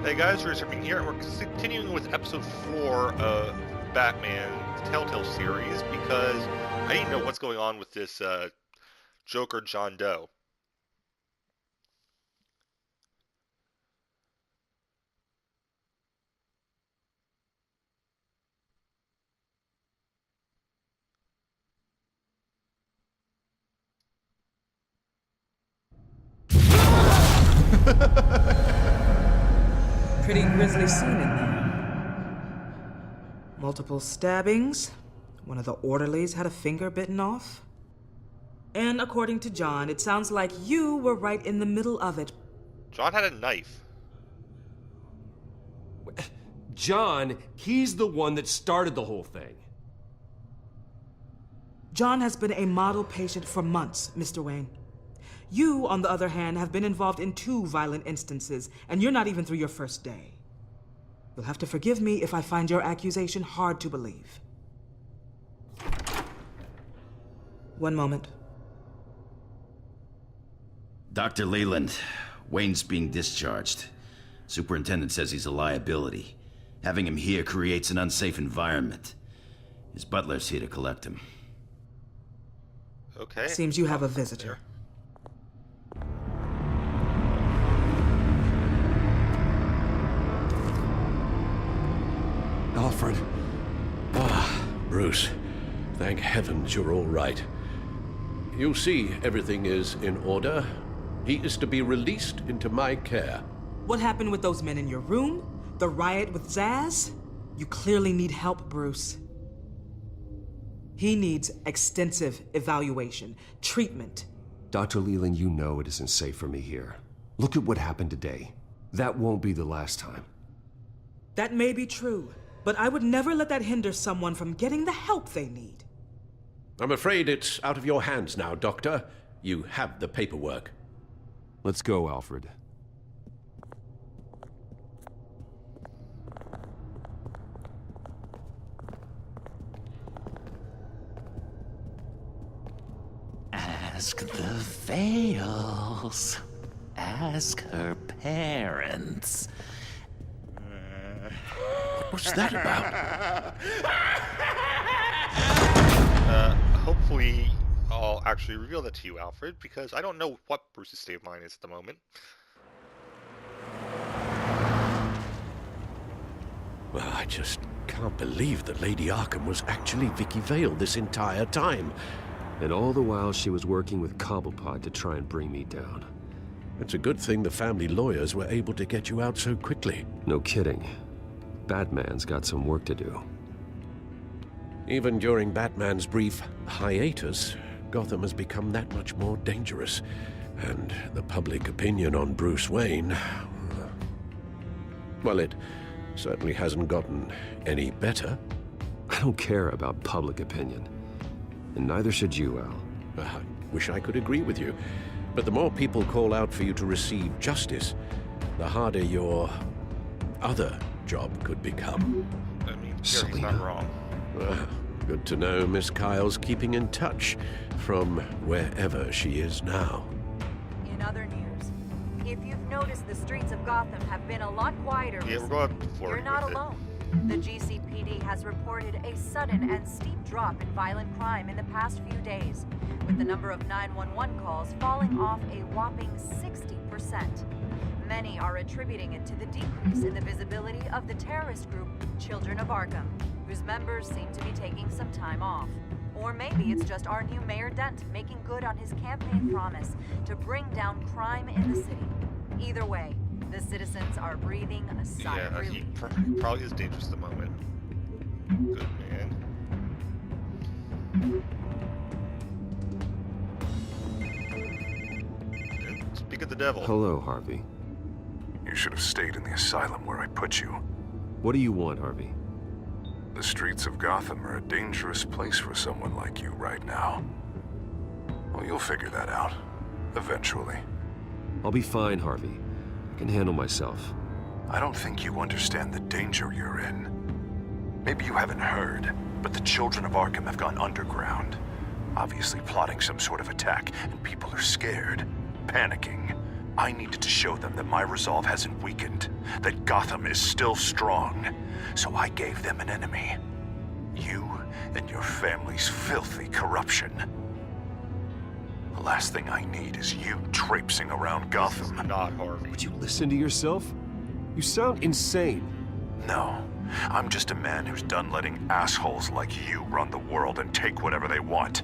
Hey guys, Resurfing here, and we're continuing with episode 4 of Batman Telltale series because I need to know what's going on with this Joker John Doe. Pretty grisly scene in there. Multiple stabbings. One of the orderlies had a finger bitten off. And according to John, it sounds like you were right in the middle of it. John had a knife. John, he's the one that started the whole thing. John has been a model patient for months, Mr. Wayne. You, on the other hand, have been involved in 2 violent instances, and you're not even through your first day. You'll have to forgive me if I find your accusation hard to believe. One moment. Dr. Leland, Wayne's being discharged. Superintendent says he's a liability. Having him here creates an unsafe environment. His butler's here to collect him. Okay. Seems you have a visitor. Alfred. Bruce. Thank heavens you're all right. You see, everything is in order. He is to be released into my care. What happened with those men in your room? The riot with Zaz? You clearly need help, Bruce. He needs extensive evaluation, treatment. Dr. Leland, you know it isn't safe for me here. Look at what happened today. That won't be the last time. That may be true, but I would never let that hinder someone from getting the help they need. I'm afraid it's out of your hands now, Doctor. You have the paperwork. Let's go, Alfred. Ask the Vales. Ask her parents. What's that about? Hopefully I'll actually reveal that to you, Alfred, because I don't know what Bruce's state of mind is at the moment. Well, I just can't believe that Lady Arkham was actually Vicky Vale this entire time. And all the while she was working with Cobblepot to try and bring me down. It's a good thing the family lawyers were able to get you out so quickly. No kidding. Batman's got some work to do. Even during Batman's brief hiatus, Gotham has become that much more dangerous. And the public opinion on Bruce Wayne... well, it certainly hasn't gotten any better. I don't care about public opinion. And neither should you, Al. I wish I could agree with you. But the more people call out for you to receive justice, the harder your other job could become. I mean, he's not wrong. Good to know Miss Kyle's keeping in touch from wherever she is now. In other news, if you've noticed, the streets of Gotham have been a lot quieter Yeah, we're recently. going forward. You're not alone. The GCPD has reported a sudden and steep drop in violent crime in the past few days, with the number of 911 calls falling off a whopping 60%. Many are attributing it to the decrease in the visibility of the terrorist group Children of Arkham, whose members seem to be taking some time off. Or maybe it's just our new Mayor Dent making good on his campaign promise to bring down crime in the city. Either way, the citizens are breathing a sigh of Yeah, he relief. probably is dangerous at the moment. Good man. And speak of the devil. Hello, Harvey. You should have stayed in the asylum where I put you. What do you want, Harvey? The streets of Gotham are a dangerous place for someone like you right now. Well, you'll figure that out. Eventually. I'll be fine, Harvey. I can handle myself. I don't think you understand the danger you're in. Maybe you haven't heard, but the Children of Arkham have gone underground. Obviously plotting some sort of attack, and people are scared, panicking. I needed to show them that my resolve hasn't weakened, that Gotham is still strong. So I gave them an enemy. You and your family's filthy corruption. The last thing I need is you traipsing around Gotham. This is not Harvey. Would you listen to yourself? You sound insane. No, I'm just a man who's done letting assholes like you run the world and take whatever they want.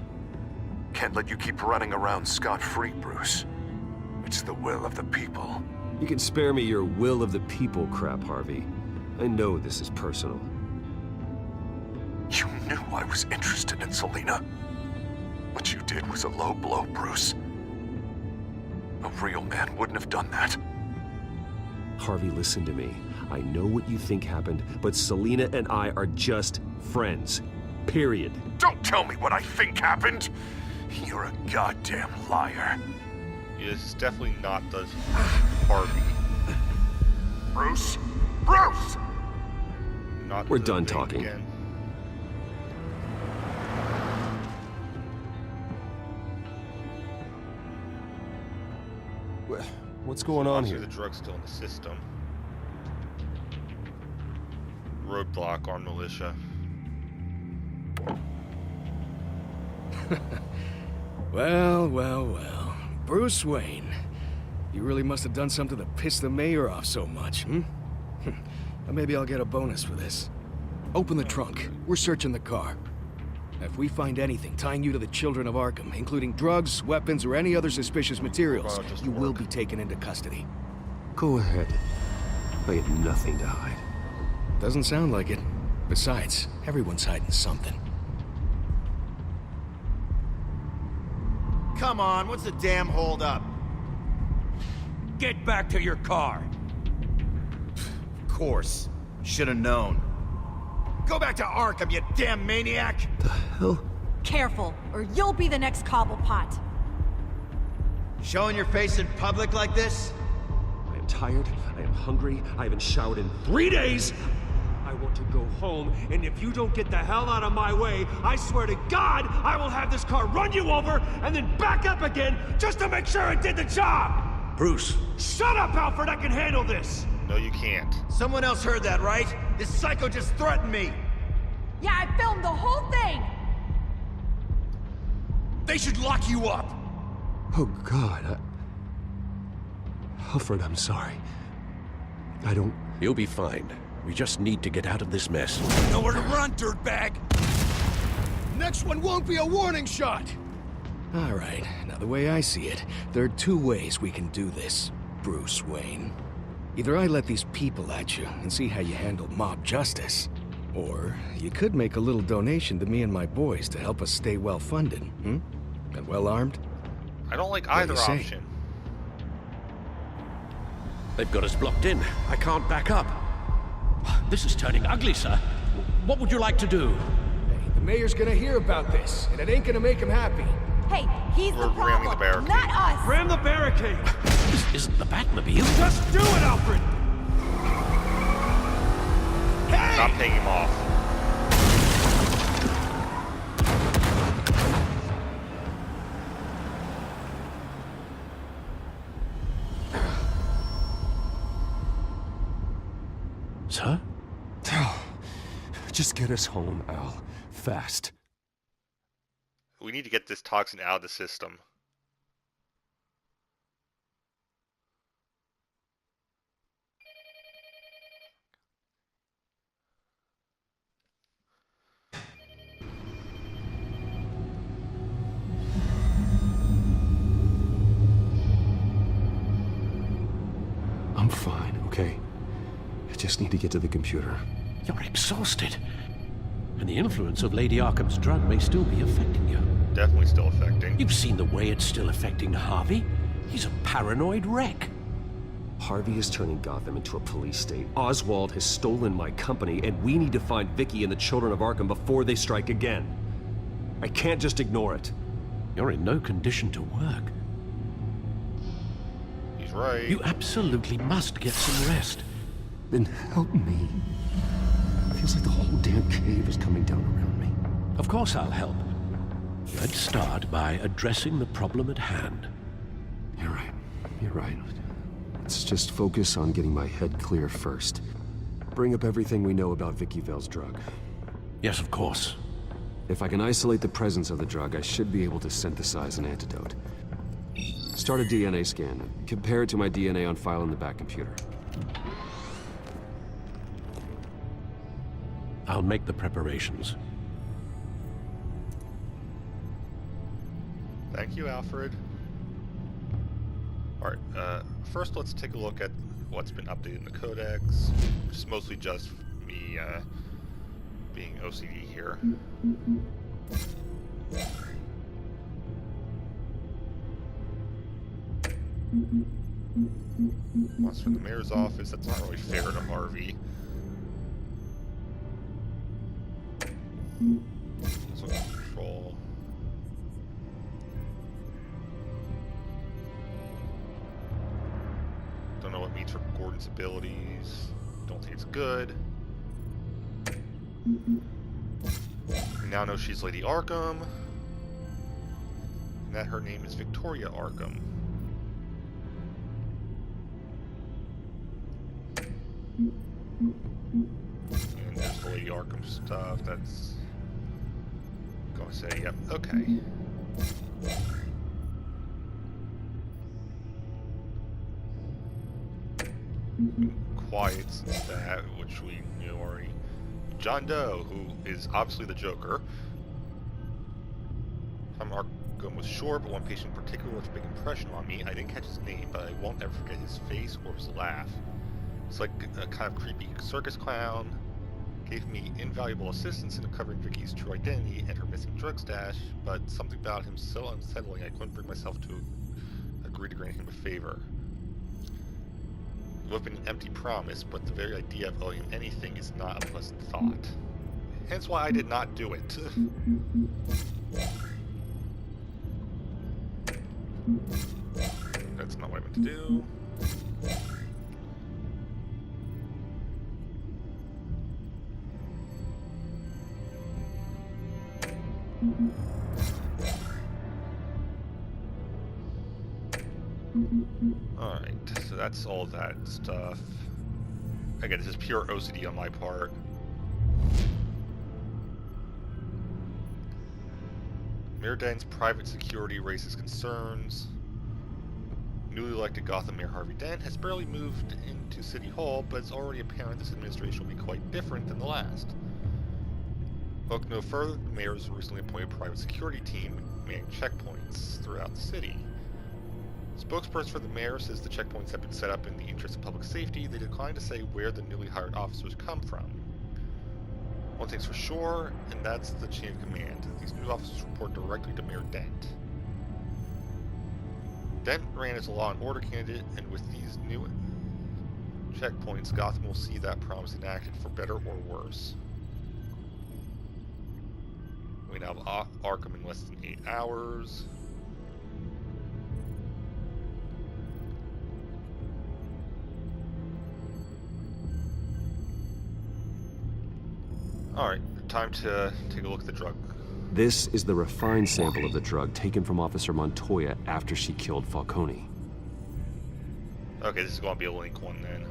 Can't let you keep running around scot-free, Bruce. It's the will of the people. You can spare me your will of the people crap, Harvey. I know this is personal. You knew I was interested in Selina. What you did was a low blow, Bruce. A real man wouldn't have done that. Harvey, listen to me. I know what you think happened, but Selina and I are just friends. Period. Don't tell me what I think happened! You're a goddamn liar. Yeah, this is definitely not the Harvey. Bruce? Bruce! Not We're the done thing talking. again. What's going on Obviously here? the drug's still in the system. Roadblock, armed militia. Well, well, well. Bruce Wayne. You really must have done something to piss the mayor off so much, hmm? Maybe I'll get a bonus for this. Open the trunk. We're searching the car. If we find anything tying you to the children of Arkham, including drugs, weapons, or any other suspicious materials, you will be taken into custody. Go ahead. I have nothing to hide. Doesn't sound like it. Besides, everyone's hiding something. Come on, what's the damn holdup? Get back to your car! Of course. Should've known. Go back to Arkham, you damn maniac! The hell? Careful, or you'll be the next Cobblepot. Showing your face in public like this? I am tired, I am hungry, I haven't showered in 3 days! I want to go home, and if you don't get the hell out of my way, I swear to God, I will have this car run you over, and then back up again, just to make sure it did the job! Bruce. Shut up, Alfred, I can handle this! No, you can't. Someone else heard that, right? This psycho just threatened me! Yeah, I filmed the whole thing! They should lock you up! Oh, God, Alfred, I'm sorry. I don't... You'll be fine. We just need to get out of this mess. Nowhere to run, dirtbag! Next one won't be a warning shot! All right, now the way I see it, there are two ways we can do this, Bruce Wayne. Either I let these people at you and see how you handle mob justice, or you could make a little donation to me and my boys to help us stay well-funded, hmm? And well-armed? I don't like What do either you say? option. They've got us blocked in. I can't back up. This is turning ugly, sir. What would you like to do? Hey, the mayor's gonna hear about this, and it ain't gonna make him happy. Hey, he's We're the ramming the problem, barricade. not us! Ram the barricade! This isn't the Batmobile. Just do it, Alfred! Stop paying him off. Sir? Just get us home, Al. Fast. We need to get this toxin out of the system. I'm fine, okay? I just need to get to the computer. You're exhausted. And the influence of Lady Arkham's drug may still be affecting you. Definitely still affecting. You've seen the way it's still affecting Harvey. He's a paranoid wreck. Harvey is turning Gotham into a police state. Oswald has stolen my company, and we need to find Vicky and the children of Arkham before they strike again. I can't just ignore it. You're in no condition to work. He's right. You absolutely must get some rest. Then help me. It feels like the whole damn cave is coming down around me. Of course I'll help. Let's start by addressing the problem at hand. You're right. You're right. Let's just focus on getting my head clear first. Bring up everything we know about Vicky Vale's drug. Yes, of course. If I can isolate the presence of the drug, I should be able to synthesize an antidote. Start a DNA scan. Compare it to my DNA on file in the back computer. I'll make the preparations. Thank you, Alfred. Alright, first let's take a look at what's been updated in the Codex, which is mostly just me, being OCD here. Once from the mayor's office, that's not really fair to Harvey. So control. Don't know what it means for Gordon's abilities. Don't think it's good. We now know she's Lady Arkham. And that her name is Victoria Arkham. And there's the Lady Arkham stuff. That's gonna say, yep, okay. Quiet since that, which we knew already. John Doe, who is obviously the Joker. Tom Arkham was short, but one patient in particular left a big impression on me. I didn't catch his name, but I won't ever forget his face or his laugh. It's like a kind of creepy circus clown. Gave me invaluable assistance in uncovering Vicky's true identity and her missing drug stash, but something about him so unsettling I couldn't bring myself to agree to grant him a favor. It would have been an empty promise, but the very idea of owing him anything is not a pleasant thought. Hence why I did not do it. That's not what I meant to do. Alright, so that's all that stuff. Again, this is pure OCD on my part. Mayor private security raises concerns. Newly elected Gotham Mayor Harvey Dent has barely moved into City Hall, but it's already apparent this administration will be quite different than the last. Look no further, the mayor's recently appointed private security team manning checkpoints throughout the city. Spokesperson for the mayor says the checkpoints have been set up in the interest of public safety. They decline to say where the newly hired officers come from. One thing's for sure, and that's the chain of command. These new officers report directly to Mayor Dent. Dent ran as a law and order candidate, and with these new checkpoints, Gotham will see that promise enacted for better or worse. We now have Arkham in less than 8 hours. Alright, time to take a look at the drug. This is the refined sample of the drug taken from Officer Montoya after she killed Falcone. Okay, this is going to be a link one then.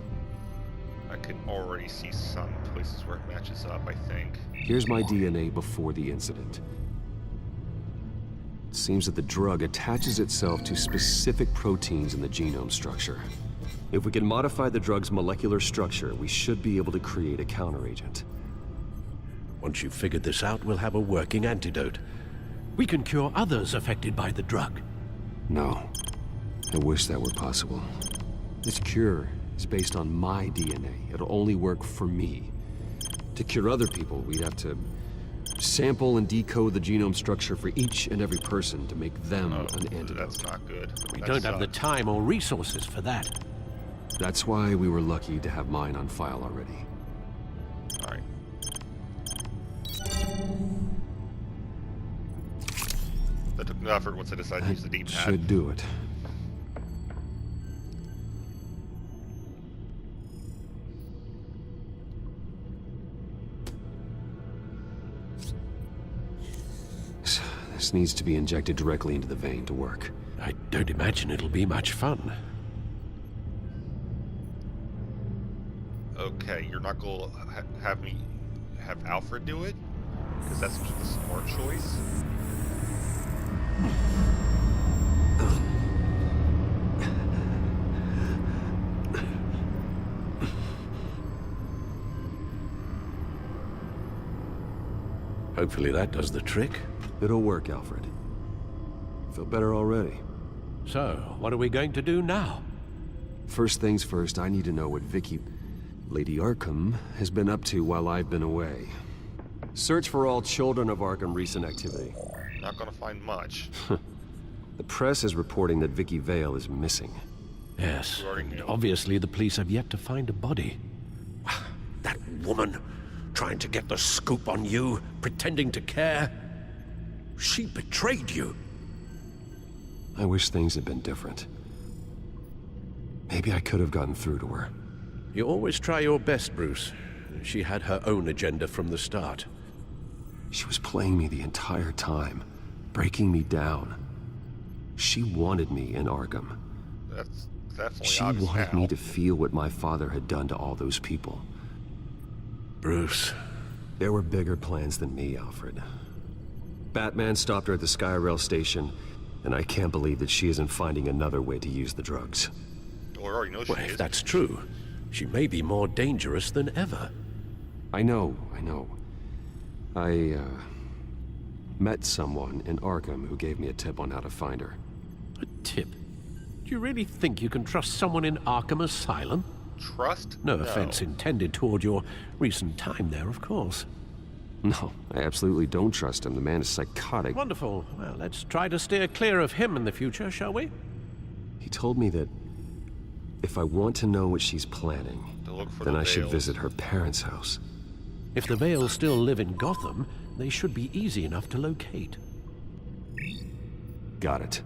I can already see some places where it matches up, I think. Here's my DNA before the incident. It seems that the drug attaches itself to specific proteins in the genome structure. If we can modify the drug's molecular structure, we should be able to create a counteragent. Once you've figured this out, we'll have a working antidote. We can cure others affected by the drug. No. I wish that were possible. This cure is based on my DNA. It'll only work for me. To cure other people, we'd have to sample and decode the genome structure for each and every person to make them an antidote. That's not good. We don't have the time or resources for that. That's why we were lucky to have mine on file already. Alright. That took no effort once I decided to use the D-pad. Should do it. This needs to be injected directly into the vein to work. I don't imagine it'll be much fun. Okay, you're not going to have me have Alfred do it? Because that's the smart choice. Hopefully that does the trick. It'll work, Alfred. Feel better already. So, what are we going to do now? First things first, I need to know what Lady Arkham, has been up to while I've been away. Search for all children of Arkham recent activity. Not gonna find much. The press is reporting that Vicky Vale is missing. Yes, You already and know. obviously the police have yet to find a body. That woman, trying to get the scoop on you, pretending to care. She betrayed you. I wish things had been different. Maybe I could have gotten through to her. You always try your best, Bruce. She had her own agenda from the start. She was playing me the entire time, breaking me down. She wanted me in Arkham. That's definitely She obvious wanted now. me to feel what my father had done to all those people. Bruce. There were bigger plans than me, Alfred. Batman stopped her at the Skyrail station, and I can't believe that she isn't finding another way to use the drugs. Well, we already know Well, she if is. that's true, she may be more dangerous than ever. I know. I met someone in Arkham who gave me a tip on how to find her. A tip? Do you really think you can trust someone in Arkham Asylum? Trust? No offense intended toward your recent time there, of course. No, I absolutely don't trust him. The man is psychotic. Wonderful. Well, let's try to steer clear of him in the future, shall we? He told me that if I want to know what she's planning, To look for then the I should Vales. visit her parents' house. If the Vales still live in Gotham, they should be easy enough to locate. Got it.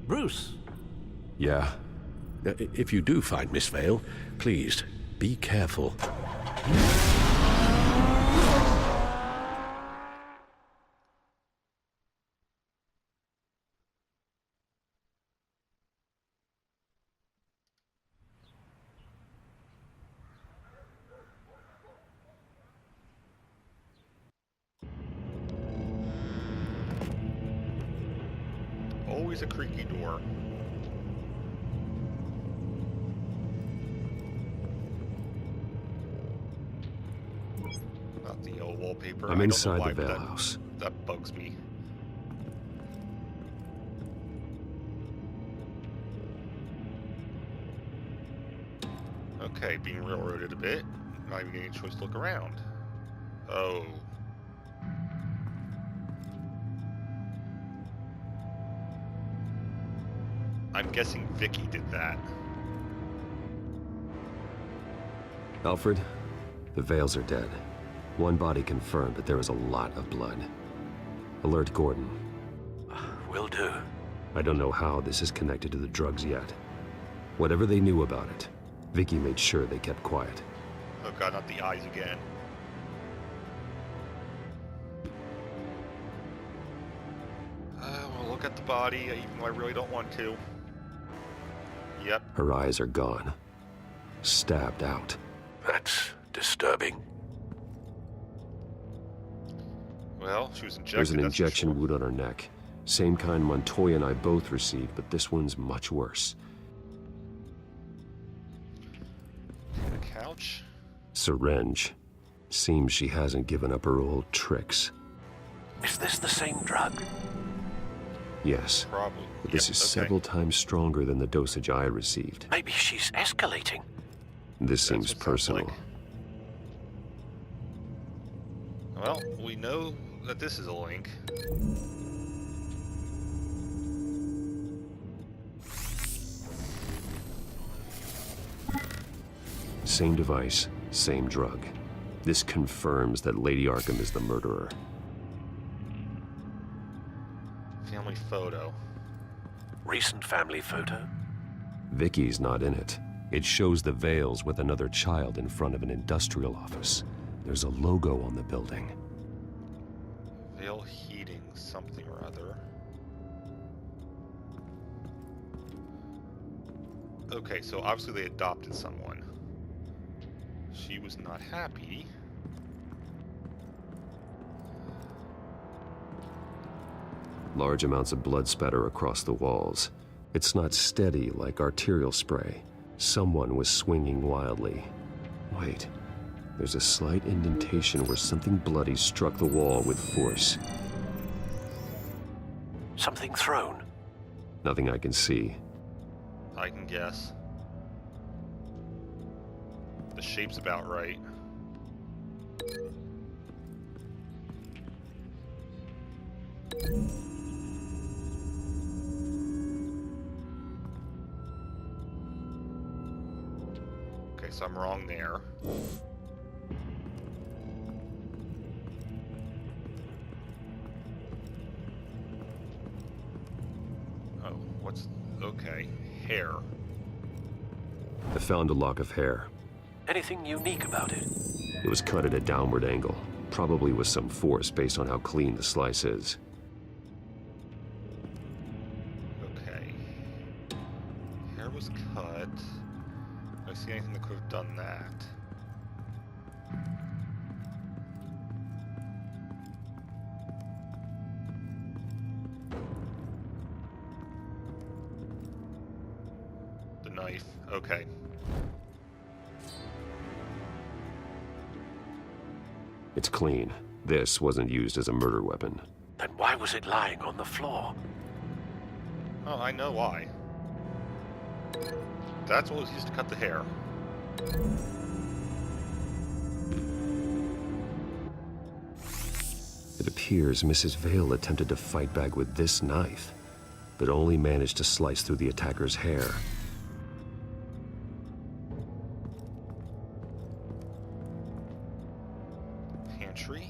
Bruce, Yeah. if you do find Miss Vale, please, be careful. Always a creaky door. Not the old wallpaper. I'm I don't know inside why, the but Vale house. That bugs me. Okay, being railroaded a bit. Not even getting a choice to look around. Oh. I'm guessing Vicky did that. Alfred, the Vales are dead. One body confirmed, but there is a lot of blood. Alert Gordon. Will do. I don't know how this is connected to the drugs yet. Whatever they knew about it, Vicky made sure they kept quiet. Oh god, not the eyes again. We'll look at the body, even though I really don't want to. Yep. Her eyes are gone. Stabbed out. That's disturbing. Well, she was injected. There's an that's for injection sure. wound on her neck. Same kind Montoya and I both received, but this one's much worse. The couch. Syringe. Seems she hasn't given up her old tricks. Is this the same drug? Yes, Probably. but this Yep, is okay. several times stronger than the dosage I received. Maybe she's escalating. This seems what sounds personal. like. Well, we know that this is a link. Same device, same drug. This confirms that Lady Arkham is the murderer. Family photo. Recent family photo? Vicky's not in it. It shows the Vales with another child in front of an industrial office. There's a logo on the building. Veil heating something or other. Okay, so obviously they adopted someone. She was not happy. Large amounts of blood spatter across the walls. It's not steady like arterial spray. Someone was swinging wildly. Wait, there's a slight indentation where something bloody struck the wall with force. Something thrown. Nothing I can see. I can guess. The shape's about right. Okay, so I'm wrong there. Oh, what's... okay. Hair. I found a lock of hair. Anything unique about it? It was cut at a downward angle, probably with some force based on how clean the slice is. Okay. Hair was cut. I see anything that could have done that. The knife. Okay. It's clean. This wasn't used as a murder weapon. Then why was it lying on the floor? Oh, I know why. That's what was used to cut the hair. It appears Mrs. Vale attempted to fight back with this knife, but only managed to slice through the attacker's hair. Pantry.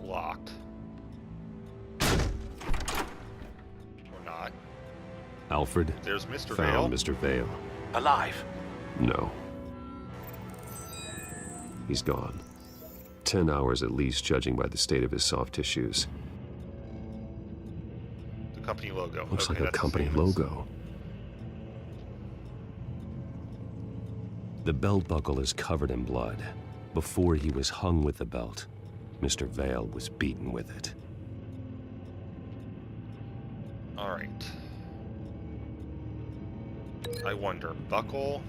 Locked. Or not. Alfred There's Mr. found Vale. Mr. Vale. Alive? No. He's gone. 10 hours at least, judging by the state of his soft tissues. The company logo. Looks Okay, like a that's the company same as- logo. The belt buckle is covered in blood. Before he was hung with the belt, Mr. Vale was beaten with it. All right. I wonder, buckle.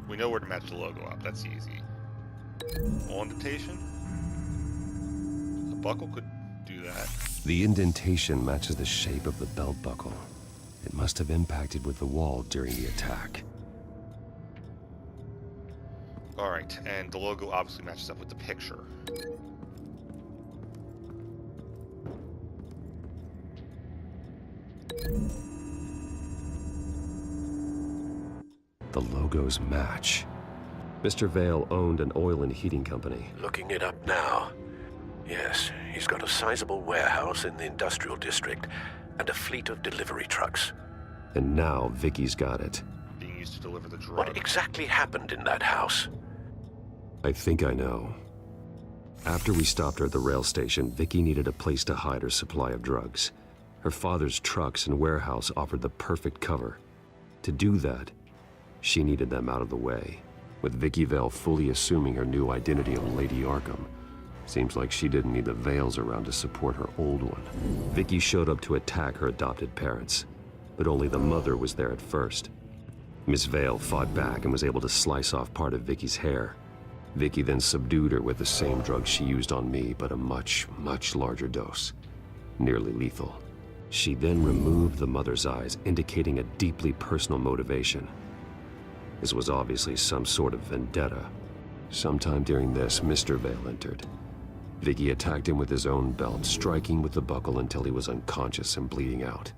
We know where to match the logo up. That's easy. Indentation. A buckle could do that. The indentation matches the shape of the belt buckle. It must have impacted with the wall during the attack. All right, and the logo obviously matches up with the picture. The logos match. Mr. Vale owned an oil and heating company. Looking it up now. Yes, he's got a sizable warehouse in the industrial district and a fleet of delivery trucks. And now Vicky's got it. Being used to deliver the drug. What exactly happened in that house? I think I know. After we stopped her at the rail station, Vicky needed a place to hide her supply of drugs. Her father's trucks and warehouse offered the perfect cover. To do that, she needed them out of the way. With Vicky Vale fully assuming her new identity of Lady Arkham, seems like she didn't need the Vales around to support her old one. Vicky showed up to attack her adopted parents, but only the mother was there at first. Miss Vale fought back and was able to slice off part of Vicky's hair. Vicky then subdued her with the same drug she used on me, but a much, much larger dose. Nearly lethal. She then removed the mother's eyes, indicating a deeply personal motivation. This was obviously some sort of vendetta. Sometime during this, Mr. Vale entered. Vicky attacked him with his own belt, striking with the buckle until he was unconscious and bleeding out.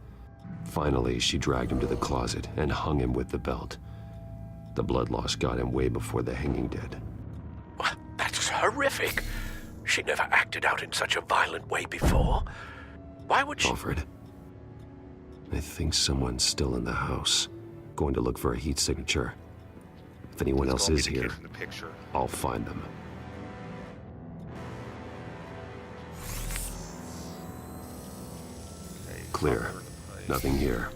Finally, she dragged him to the closet and hung him with the belt. The blood loss got him way before the hanging did. That's horrific. She never acted out in such a violent way before. Why would she... Alfred, I think someone's still in the house. Going to look for a heat signature. If anyone else is here, I'll find them. Clear. Nothing here.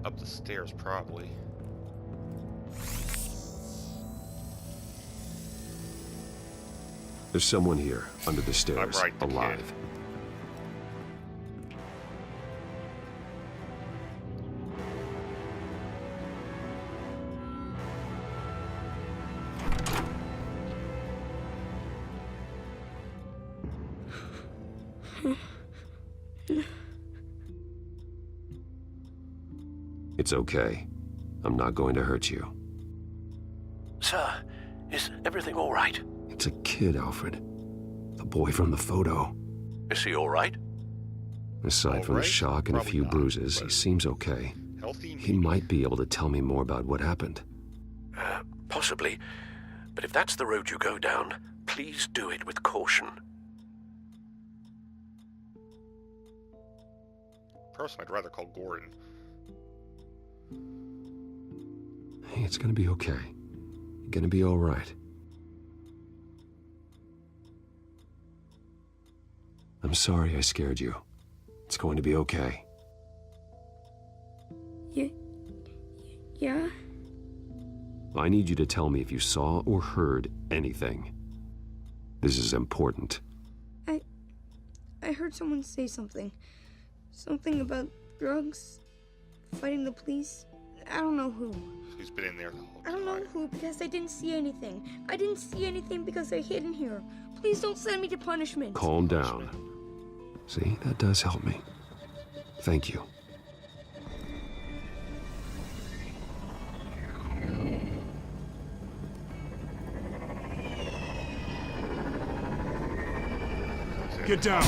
Up the stairs, probably. There's someone here, under the stairs, I'm right, the alive. kid. It's okay. I'm not going to hurt you. Sir, is everything all right? It's a kid, Alfred. The boy from the photo. Is he all right? Aside from the Alright, shock and a probably few not, bruises, he but seems okay. Healthy. He might be able to tell me more about what happened. Possibly. But if that's the road you go down, please do it with caution. Personally, I'd rather call Gordon. Hey, it's gonna be okay. You're gonna be all right. I'm sorry I scared you. It's going to be okay. Yeah? I need you to tell me if you saw or heard anything. This is important. I heard someone say something. Something about drugs, fighting the police. I don't know who. Who's been in there the whole time? I don't know who because I didn't see anything. I didn't see anything because they're hidden here. Please don't send me to punishment. Calm down. See, that does help me. Thank you. Get down!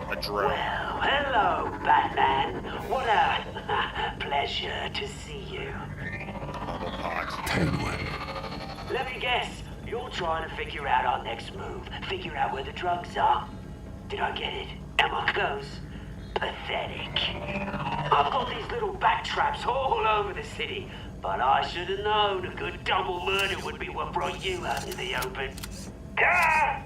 A drone. Well, hello, Batman. What a pleasure to see you. Humble pot. Penguin. Let me guess, you're trying to figure out our next move. Figure out where the drugs are. Did I get it? Am I close? Pathetic. I've got these little bat traps all over the city, but I should have known a good double murder would be what brought you out in the open. Ah!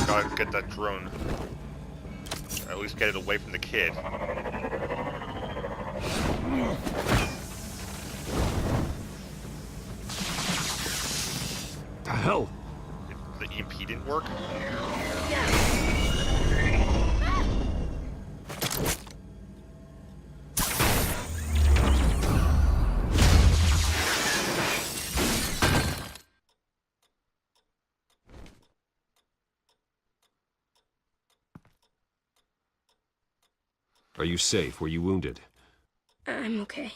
Gotta get that drone. At least get it away from the kid. The hell? The EMP didn't work? Are you safe? Were you wounded? I'm okay.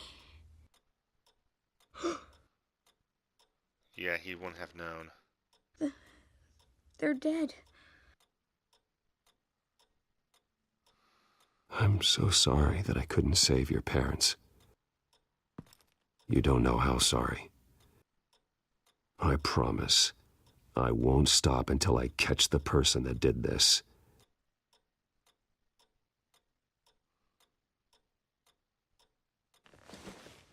Yeah, he wouldn't have known. They're dead. I'm so sorry that I couldn't save your parents. You don't know how sorry. I promise, I won't stop until I catch the person that did this.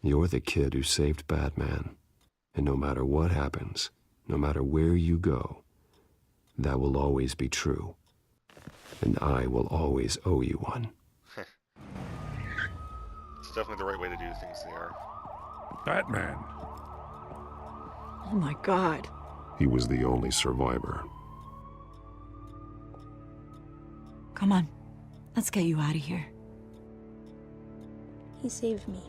You're the kid who saved Batman. And no matter what happens, no matter where you go, that will always be true. And I will always owe you one. It's definitely the right way to do things there. Batman. Oh my God. He was the only survivor. Come on. Let's get you out of here. He saved me.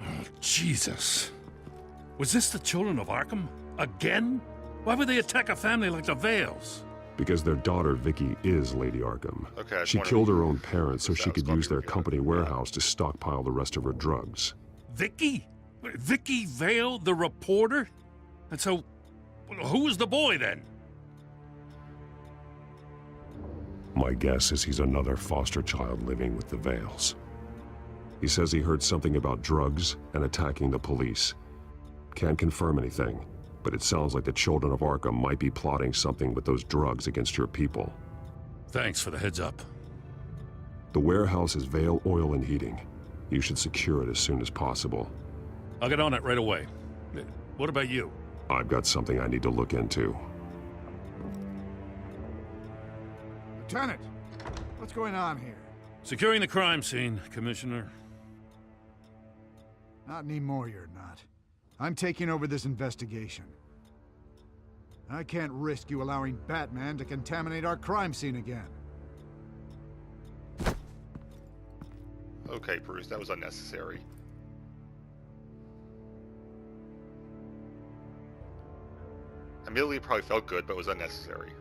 Oh, Jesus. Was this the children of Arkham? Again? Why would they attack a family like the Vales? Because their daughter, Vicky, is Lady Arkham. Okay, she killed her own parents so she could use their company warehouse to stockpile the rest of her drugs. Vicky? Vicky Vale, the reporter? And so, who was the boy then? My guess is he's another foster child living with the Vales. He says he heard something about drugs and attacking the police. Can't confirm anything, but it sounds like the Children of Arkham might be plotting something with those drugs against your people. Thanks for the heads up. The warehouse is Vale Oil and Heating. You should secure it as soon as possible. I'll get on it right away. What about you? I've got something I need to look into. Lieutenant, what's going on here? Securing the crime scene, Commissioner. Not anymore, you're not. I'm taking over this investigation. I can't risk you allowing Batman to contaminate our crime scene again. Okay, Bruce, that was unnecessary. Admittedly, it probably felt good, but it was unnecessary.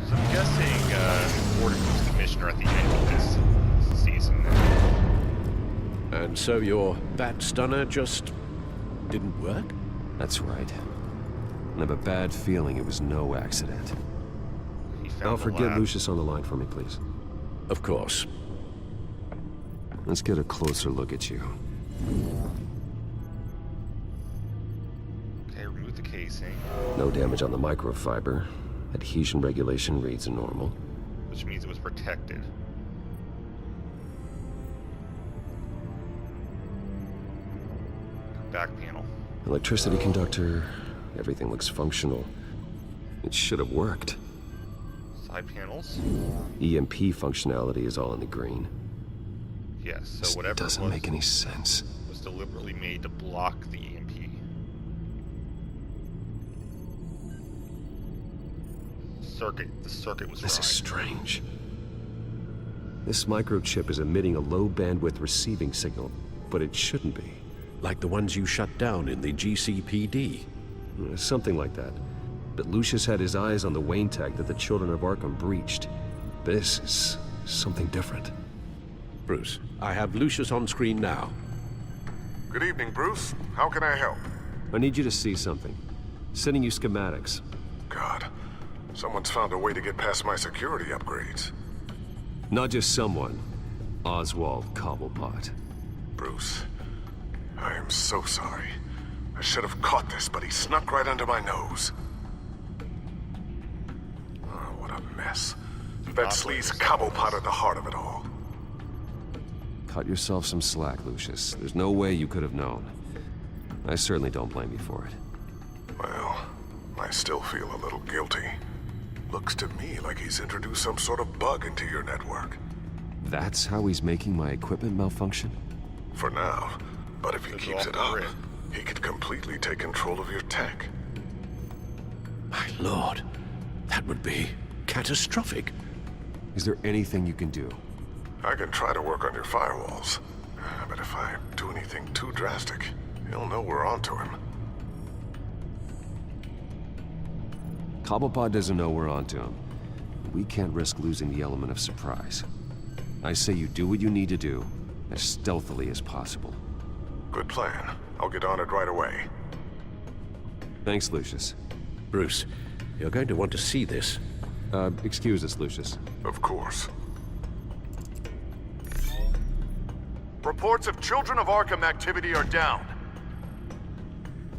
So I'm guessing Gordon was commissioner at the end of this season. And so your bat stunner just didn't work? That's right. I have a bad feeling it was no accident. Alfred, get Lucius on the line for me, please. Of course. Let's get a closer look at you. Okay, remove the casing. No damage on the microfiber. Adhesion regulation reads normal. Which means it was protected. Back panel. Electricity conductor. Everything looks functional. It should have worked. Side panels. EMP functionality is all in the green. Yes, so whatever doesn't make any sense. Was deliberately made to block the EMP. The circuit was This fried. is strange. This microchip is emitting a low bandwidth receiving signal, but it shouldn't be. Like the ones you shut down in the GCPD. Something like that. But Lucius had his eyes on the Wayne tag that the Children of Arkham breached. This is something different. Bruce, I have Lucius on screen now. Good evening, Bruce. How can I help? I need you to see something. Sending you schematics. God, someone's found a way to get past my security upgrades. Not just someone. Oswald Cobblepot. Bruce, I am so sorry. I should have caught this, but he snuck right under my nose. Oh, what a mess. That sleaze Cobblepot at the heart of it all. Cut yourself some slack, Lucius. There's no way you could have known. I certainly don't blame you for it. Well, I still feel a little guilty. Looks to me like he's introduced some sort of bug into your network. That's how he's making my equipment malfunction? For now. But if he keeps it up, he could completely take control of your tech. My lord, that would be catastrophic. Is there anything you can do? I can try to work on your firewalls. But if I do anything too drastic, he'll know we're onto him. Cobblepot doesn't know we're onto him. We can't risk losing the element of surprise. I say you do what you need to do, as stealthily as possible. Good plan. I'll get on it right away. Thanks, Lucius. Bruce, you're going to want to see this. Excuse us, Lucius. Of course. Reports of Children of Arkham activity are down.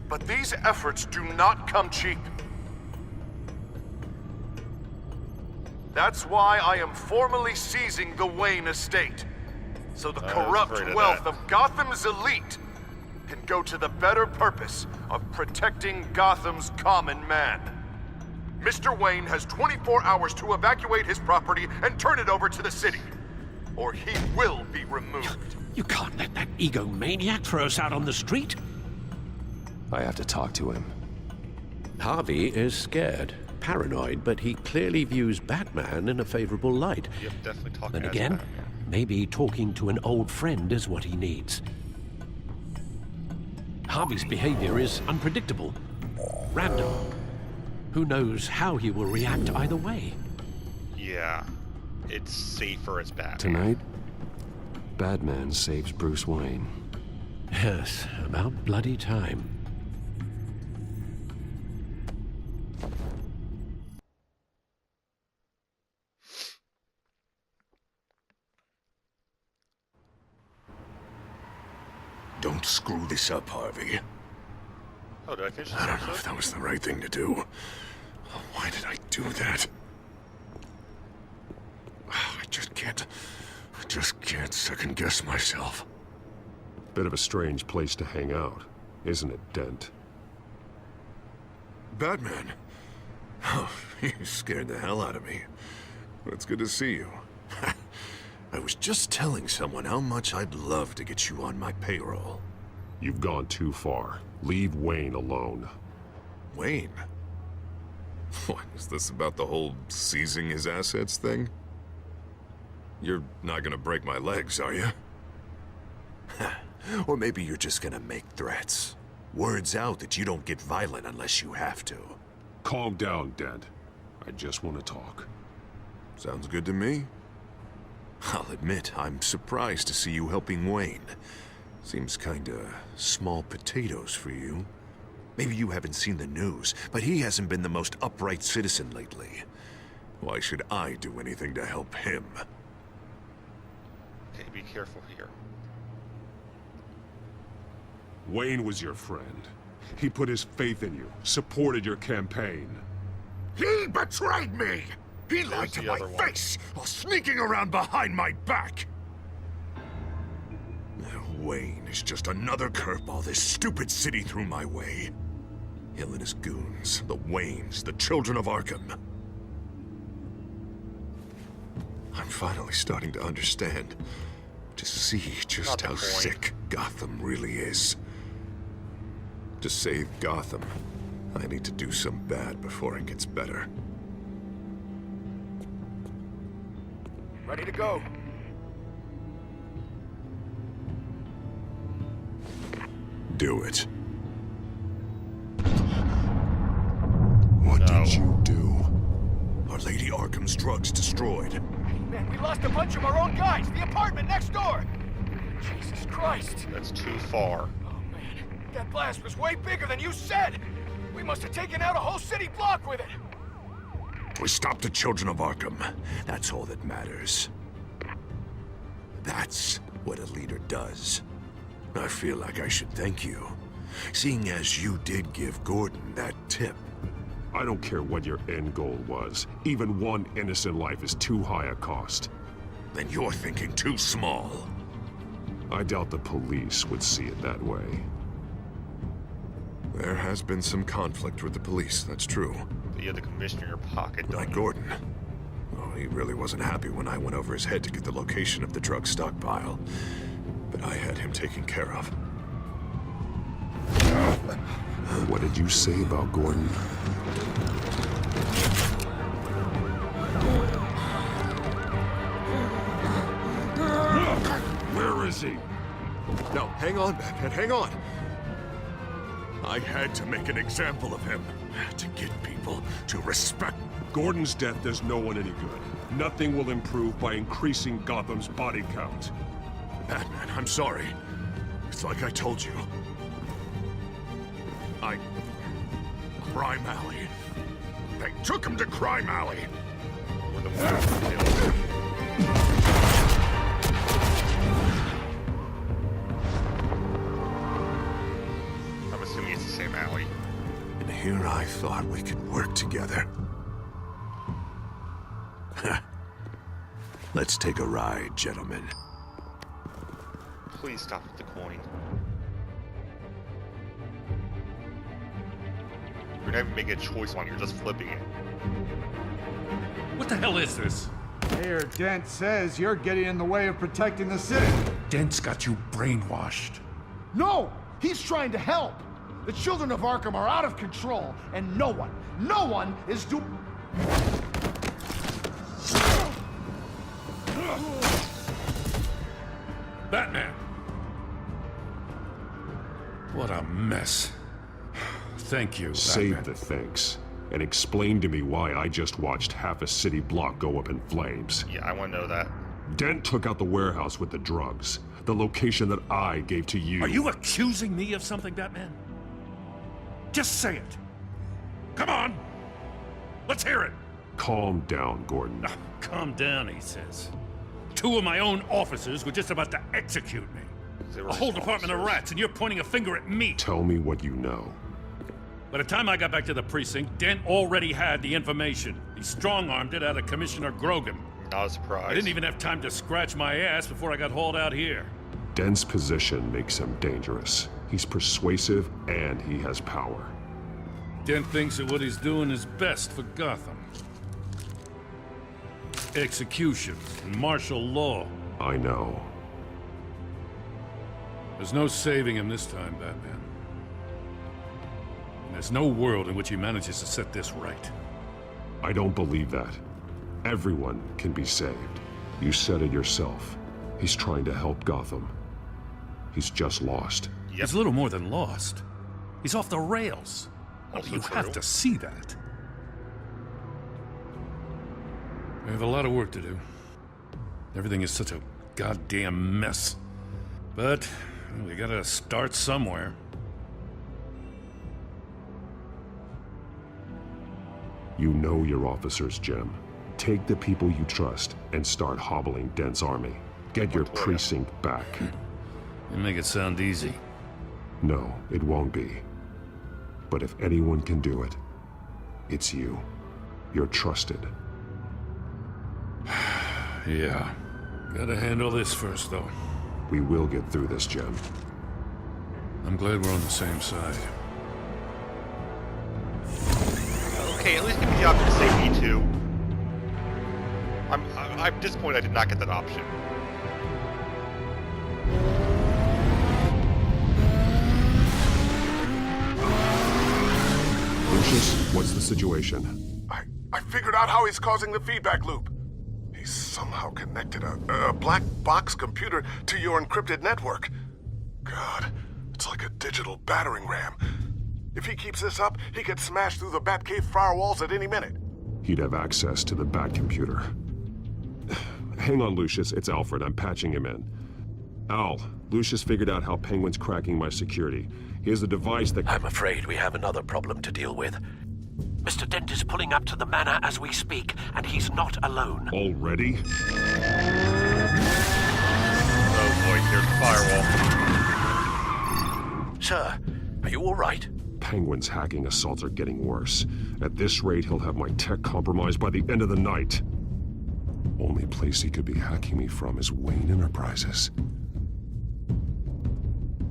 But these efforts do not come cheap. That's why I am formally seizing the Wayne estate. So the corrupt wealth of Gotham's elite can go to the better purpose of protecting Gotham's common man. Mr. Wayne has 24 hours to evacuate his property and turn it over to the city, or he will be removed. You can't let that egomaniac throw us out on the street. I have to talk to him. Harvey is scared, paranoid, but he clearly views Batman in a favorable light. Yep, definitely talking And as again, Batman. maybe talking to an old friend is what he needs. Harvey's behavior is unpredictable, random. Who knows how he will react either way? Yeah, it's safer as Batman. Tonight, Batman saves Bruce Wayne. Yes, about bloody time. Don't screw this up, Harvey. Oh, did I finish this I don't know episode? if that was the right thing to do. Why did I do that? I just can't second-guess myself. Bit of a strange place to hang out, isn't it, Dent? Batman. Oh, you scared the hell out of me. It's good to see you. I was just telling someone how much I'd love to get you on my payroll. You've gone too far. Leave Wayne alone. Wayne? What, is this about the whole seizing his assets thing? You're not gonna break my legs, are you? Or maybe you're just gonna make threats. Words out that you don't get violent unless you have to. Calm down, Dent. I just want to talk. Sounds good to me. I'll admit, I'm surprised to see you helping Wayne. Seems kinda small potatoes for you. Maybe you haven't seen the news, but he hasn't been the most upright citizen lately. Why should I do anything to help him? Okay, be careful here. Wayne was your friend. He put his faith in you, supported your campaign. He betrayed me! He lied to the my other one. face while sneaking around behind my back! Wayne is just another curveball this stupid city threw my way. Hill and his goons, the Waynes, the children of Arkham. I'm finally starting to understand. To see just how sick Gotham really is. To save Gotham, I need to do some bad before it gets better. Ready to go. Do it. What did you do? Our Lady Arkham's drugs destroyed. Man, we lost a bunch of our own guys. The apartment next door. Jesus Christ. That's too far. Oh, man. That blast was way bigger than you said. We must have taken out a whole city block with it. We stopped the children of Arkham. That's all that matters. That's what a leader does. I feel like I should thank you, seeing as you did give Gordon that tip. I don't care what your end goal was. Even one innocent life is too high a cost. Then you're thinking too small. I doubt the police would see it that way. There has been some conflict with the police, that's true. But you have the commissioner in your pocket, don't Like you? Gordon. Oh, he really wasn't happy when I went over his head to get the location of the drug stockpile. But I had him taken care of. What did you say about Gordon? Where is he? No, hang on, Batman, hang on. I had to make an example of him. To get people to respect. Gordon's death does no one any good. Nothing will improve by increasing Gotham's body count. Batman, I'm sorry. It's like I told you. Crime Alley. They took him to Crime Alley. Where the Waynes were killed. I'm assuming it's the same alley. And here I thought we could work together. Let's take a ride, gentlemen. Please stop with the coin. You're not even making a choice on it, you're just flipping it. What the hell is this? Mayor Dent says you're getting in the way of protecting the city. Dent's got you brainwashed. No! He's trying to help! The children of Arkham are out of control, and no one is Batman! What a mess. Thank you, Save Batman. the thanks. And explain to me why I just watched half a city block go up in flames. Yeah, I want to know that. Dent took out the warehouse with the drugs. The location that I gave to you. Are you accusing me of something, Batman? Just say it. Come on! Let's hear it! Calm down, Gordon. Oh, calm down, he says. 2 of my own officers were just about to execute me. A whole department of rats, and you're pointing a finger at me. Tell me what you know. By the time I got back to the precinct, Dent already had the information. He strong-armed it out of Commissioner Grogan. Not a surprise. I didn't even have time to scratch my ass before I got hauled out here. Dent's position makes him dangerous. He's persuasive, and he has power. Dent thinks that what he's doing is best for Gotham. Execution and martial law. I know. There's no saving him this time, Batman. And there's no world in which he manages to set this right. I don't believe that. Everyone can be saved. You said it yourself. He's trying to help Gotham. He's just lost. He's little more than lost. He's off the rails. Also You true. have to see that. We have a lot of work to do. Everything is such a goddamn mess. But we gotta start somewhere. You know your officers, Jim. Take the people you trust and start hobbling Dent's army. Get your precinct back. You make it sound easy. No, it won't be. But if anyone can do it, it's you. You're trusted. Yeah. Gotta handle this first, though. We will get through this, Jim. I'm glad we're on the same side. Okay, at least give me the option to say E2. I'm disappointed I did not get that option. Lucius, what's the situation? I figured out how he's causing the feedback loop. He's somehow connected a black box computer to your encrypted network. God, it's like a digital battering ram. If he keeps this up, he could smash through the Batcave firewalls at any minute. He'd have access to the Bat computer. Hang on, Lucius. It's Alfred. I'm patching him in. Al, Lucius figured out how Penguin's cracking my security. He has a device that... I'm afraid we have another problem to deal with. Mr. Dent is pulling up to the manor as we speak, and he's not alone. Already? Oh boy, here's the firewall. Sir, are you all right? Penguin's hacking assaults are getting worse. At this rate, he'll have my tech compromised by the end of the night. Only place he could be hacking me from is Wayne Enterprises.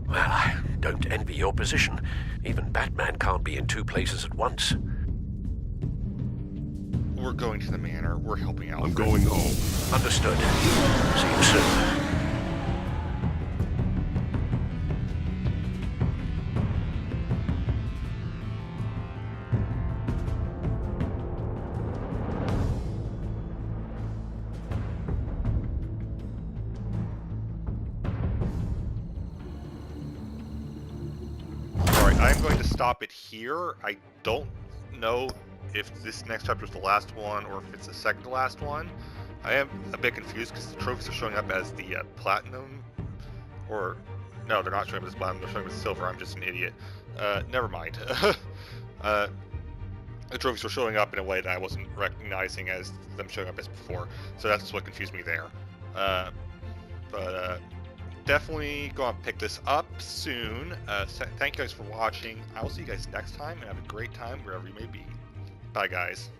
Well, I don't envy your position. Even Batman can't be in 2 places at once. We're going to the manor. We're helping out. I'm going home. Understood. See you soon. I'm going to stop it here. I don't know if this next chapter is the last one or if it's the second to last one. I am a bit confused because the trophies are showing up as the platinum, or no, they're not showing up as platinum. They're showing up as silver. I'm just an idiot. Never mind. The trophies are showing up in a way that I wasn't recognizing as them showing up as before. So that's what confused me there. Definitely go and pick this up soon. Thank you guys for watching. I will see you guys next time and have a great time wherever you may be. Bye, guys.